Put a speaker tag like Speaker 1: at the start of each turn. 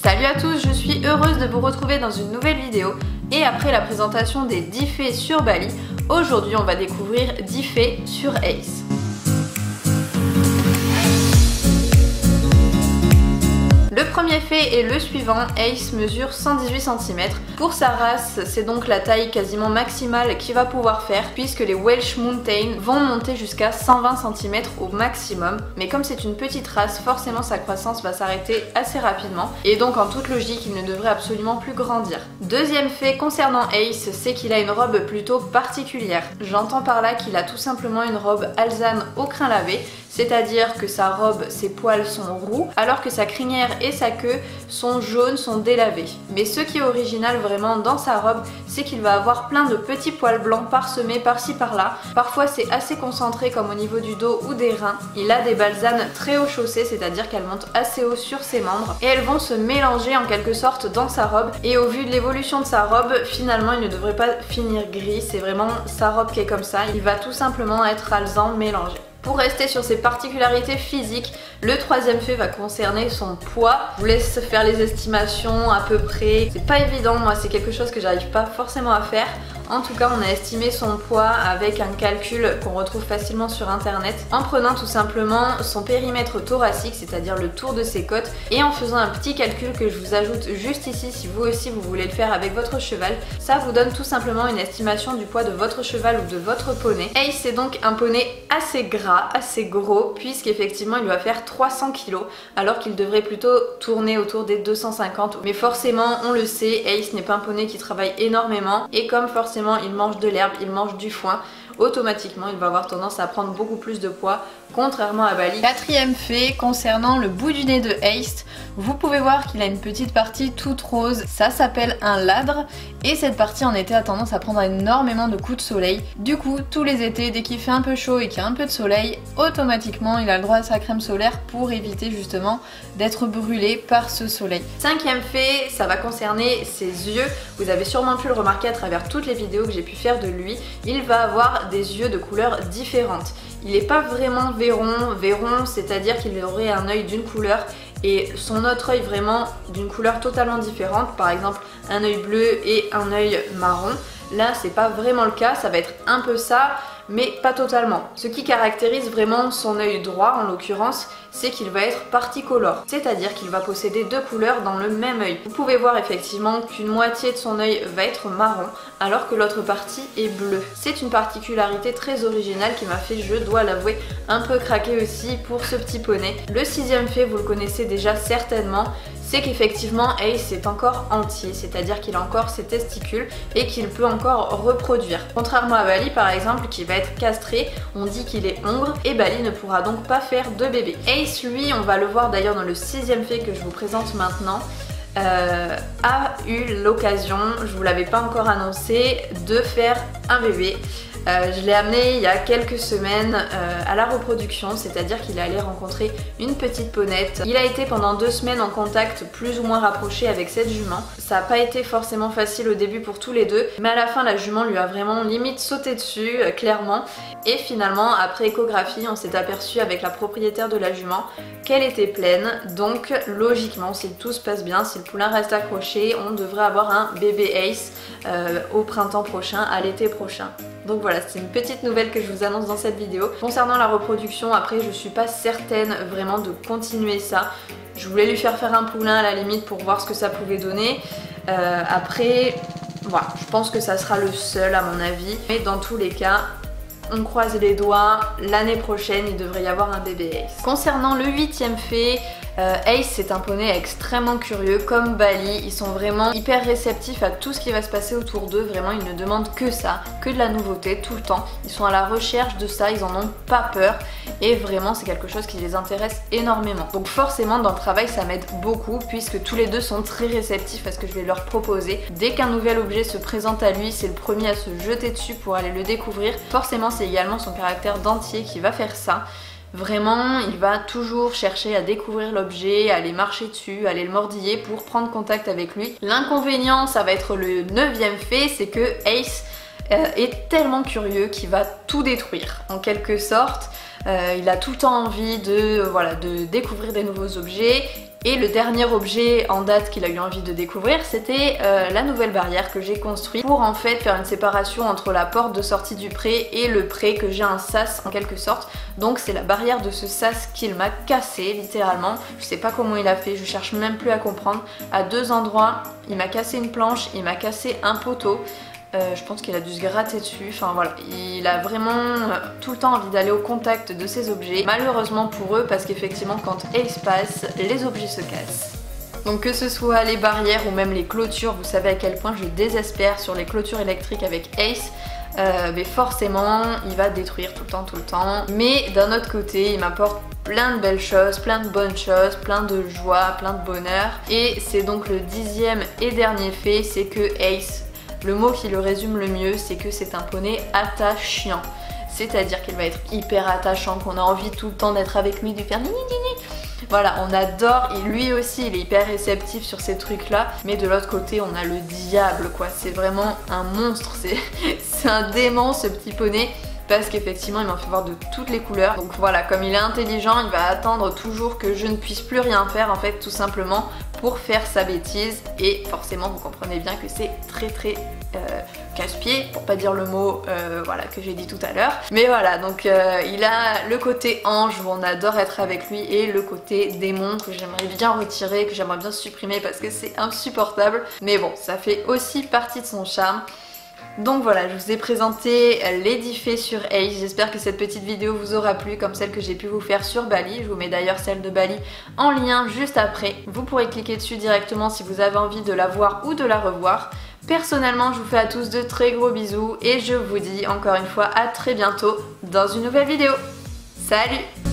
Speaker 1: Salut à tous, je suis heureuse de vous retrouver dans une nouvelle vidéo et après la présentation des 10 fées sur Bali, aujourd'hui on va découvrir 10 fées sur Ace. Le premier fait est le suivant, Ace mesure 118 cm. Pour sa race, c'est donc la taille quasiment maximale qu'il va pouvoir faire puisque les Welsh Mountain vont monter jusqu'à 120 cm au maximum. Mais comme c'est une petite race, forcément sa croissance va s'arrêter assez rapidement et donc en toute logique, il ne devrait absolument plus grandir. Deuxième fait concernant Ace, c'est qu'il a une robe plutôt particulière. J'entends par là qu'il a tout simplement une robe alezane au crin lavé, c'est-à-dire que sa robe, ses poils sont roux, alors que sa crinière et sa queue sont jaunes, sont délavés. Mais ce qui est original vraiment dans sa robe, c'est qu'il va avoir plein de petits poils blancs parsemés par-ci par-là. Parfois c'est assez concentré comme au niveau du dos ou des reins. Il a des balsanes très haut chaussées, c'est-à-dire qu'elles montent assez haut sur ses membres et elles vont se mélanger en quelque sorte dans sa robe. Et au vu de l'évolution de sa robe, finalement il ne devrait pas finir gris, c'est vraiment sa robe qui est comme ça. Il va tout simplement être alezan mélangé. Pour rester sur ses particularités physiques, le troisième fait va concerner son poids. Je vous laisse faire les estimations à peu près. C'est pas évident, moi c'est quelque chose que j'arrive pas forcément à faire. En tout cas, on a estimé son poids avec un calcul qu'on retrouve facilement sur internet en prenant tout simplement son périmètre thoracique, c'est-à-dire le tour de ses côtes, et en faisant un petit calcul que je vous ajoute juste ici si vous aussi vous voulez le faire avec votre cheval. Ça vous donne tout simplement une estimation du poids de votre cheval ou de votre poney. Ace c'est donc un poney assez gras, assez gros, puisqu'effectivement il va faire 300 kg alors qu'il devrait plutôt tourner autour des 250. Mais forcément, on le sait, Ace n'est pas un poney qui travaille énormément et comme forcément il mange de l'herbe, il mange du foin, automatiquement il va avoir tendance à prendre beaucoup plus de poids, contrairement à Bali. Quatrième fait concernant le bout du nez de Ace, vous pouvez voir qu'il a une petite partie toute rose, ça s'appelle un ladre et cette partie en été a tendance à prendre énormément de coups de soleil. Du coup tous les étés, dès qu'il fait un peu chaud et qu'il y a un peu de soleil, automatiquement il a le droit à sa crème solaire pour éviter justement d'être brûlé par ce soleil. Cinquième fait, ça va concerner ses yeux. Vous avez sûrement pu le remarquer à travers toutes les vidéos que j'ai pu faire de lui, il va avoir des yeux de couleurs différentes. Il n'est pas vraiment Véron, c'est-à-dire qu'il aurait un œil d'une couleur et son autre œil vraiment d'une couleur totalement différente, par exemple un œil bleu et un œil marron. Là c'est pas vraiment le cas, ça va être un peu ça, mais pas totalement. Ce qui caractérise vraiment son œil droit en l'occurrence, c'est qu'il va être particolore, c'est-à-dire qu'il va posséder deux couleurs dans le même œil. Vous pouvez voir effectivement qu'une moitié de son œil va être marron alors que l'autre partie est bleue. C'est une particularité très originale qui m'a fait, je dois l'avouer, un peu craquer aussi pour ce petit poney. Le sixième fait, vous le connaissez déjà certainement, c'est qu'effectivement Ace est encore entier, c'est-à-dire qu'il a encore ses testicules et qu'il peut encore reproduire. Contrairement à Bali par exemple qui va être castré, on dit qu'il est hongre et Bali ne pourra donc pas faire de bébé. Ace lui, on va le voir d'ailleurs dans le sixième fait que je vous présente maintenant, a eu l'occasion, je vous l'avais pas encore annoncé, de faire un bébé. Je l'ai amené il y a quelques semaines à la reproduction, c'est-à-dire qu'il est allé rencontrer une petite ponette. Il a été pendant 2 semaines en contact plus ou moins rapproché avec cette jument. Ça n'a pas été forcément facile au début pour tous les deux, mais à la fin la jument lui a vraiment limite sauté dessus, clairement. Et finalement, après échographie, on s'est aperçu avec la propriétaire de la jument qu'elle était pleine. Donc logiquement, si tout se passe bien, si le poulain reste accroché, on devrait avoir un bébé Ace au printemps prochain, à l'été prochain. Donc voilà, c'est une petite nouvelle que je vous annonce dans cette vidéo. Concernant la reproduction, après je suis pas certaine vraiment de continuer ça. Je voulais lui faire un poulain à la limite pour voir ce que ça pouvait donner. Après, voilà, je pense que ça sera le seul à mon avis. Mais dans tous les cas, on croise les doigts, l'année prochaine il devrait y avoir un bébé Ace. Concernant le huitième fait, Ace c'est un poney extrêmement curieux comme Bali, ils sont vraiment hyper réceptifs à tout ce qui va se passer autour d'eux, vraiment ils ne demandent que ça, que de la nouveauté tout le temps, ils sont à la recherche de ça, ils en ont pas peur et vraiment c'est quelque chose qui les intéresse énormément. Donc forcément dans le travail ça m'aide beaucoup puisque tous les deux sont très réceptifs à ce que je vais leur proposer. Dès qu'un nouvel objet se présente à lui, c'est le premier à se jeter dessus pour aller le découvrir. Forcément c'est également son caractère d'entier qui va faire ça. Vraiment, il va toujours chercher à découvrir l'objet, à aller marcher dessus, à aller le mordiller pour prendre contact avec lui. L'inconvénient, ça va être le 9e fait, c'est que Ace est tellement curieux qu'il va tout détruire en quelque sorte. Il a tout le temps envie de découvrir des nouveaux objets Et le dernier objet en date qu'il a eu envie de découvrir, c'était la nouvelle barrière que j'ai construite pour en fait faire une séparation entre la porte de sortie du pré et le pré, que j'ai un sas en quelque sorte. Donc c'est la barrière de ce sas qu'il m'a cassé littéralement. Je sais pas comment il a fait, je cherche même plus à comprendre. À 2 endroits, il m'a cassé une planche, il m'a cassé un poteau. Je pense qu'il a dû se gratter dessus, enfin voilà, il a vraiment tout le temps envie d'aller au contact de ces objets. Malheureusement pour eux, parce qu'effectivement quand Ace passe, les objets se cassent. Donc que ce soit les barrières ou même les clôtures, vous savez à quel point je désespère sur les clôtures électriques avec Ace. Mais forcément il va détruire tout le temps. Mais d'un autre côté il m'apporte plein de belles choses, plein de bonnes choses, plein de joie, plein de bonheur. Et c'est donc le 10e et dernier fait, c'est que Ace, le mot qui le résume le mieux, c'est que c'est un poney attachant. C'est-à-dire qu'il va être hyper attachant, qu'on a envie tout le temps d'être avec lui, de faire ni ni ni. Voilà, on adore, et lui aussi il est hyper réceptif sur ces trucs là, mais de l'autre côté on a le diable quoi, c'est vraiment un monstre, c'est un démon ce petit poney, parce qu'effectivement il m'en fait voir de toutes les couleurs. Donc voilà, comme il est intelligent, il va attendre toujours que je ne puisse plus rien faire en fait, tout simplement pour faire sa bêtise, et forcément vous comprenez bien que c'est très casse-pied, pour pas dire le mot voilà, que j'ai dit tout à l'heure. Mais voilà, donc il a le côté ange où on adore être avec lui, et le côté démon que j'aimerais bien retirer, que j'aimerais bien supprimer parce que c'est insupportable. Mais bon, ça fait aussi partie de son charme. Donc voilà, je vous ai présenté les 10 faits sur Ace, j'espère que cette petite vidéo vous aura plu comme celle que j'ai pu vous faire sur Bali. Je vous mets d'ailleurs celle de Bali en lien juste après. Vous pourrez cliquer dessus directement si vous avez envie de la voir ou de la revoir. Personnellement, je vous fais à tous de très gros bisous et je vous dis encore une fois à très bientôt dans une nouvelle vidéo. Salut!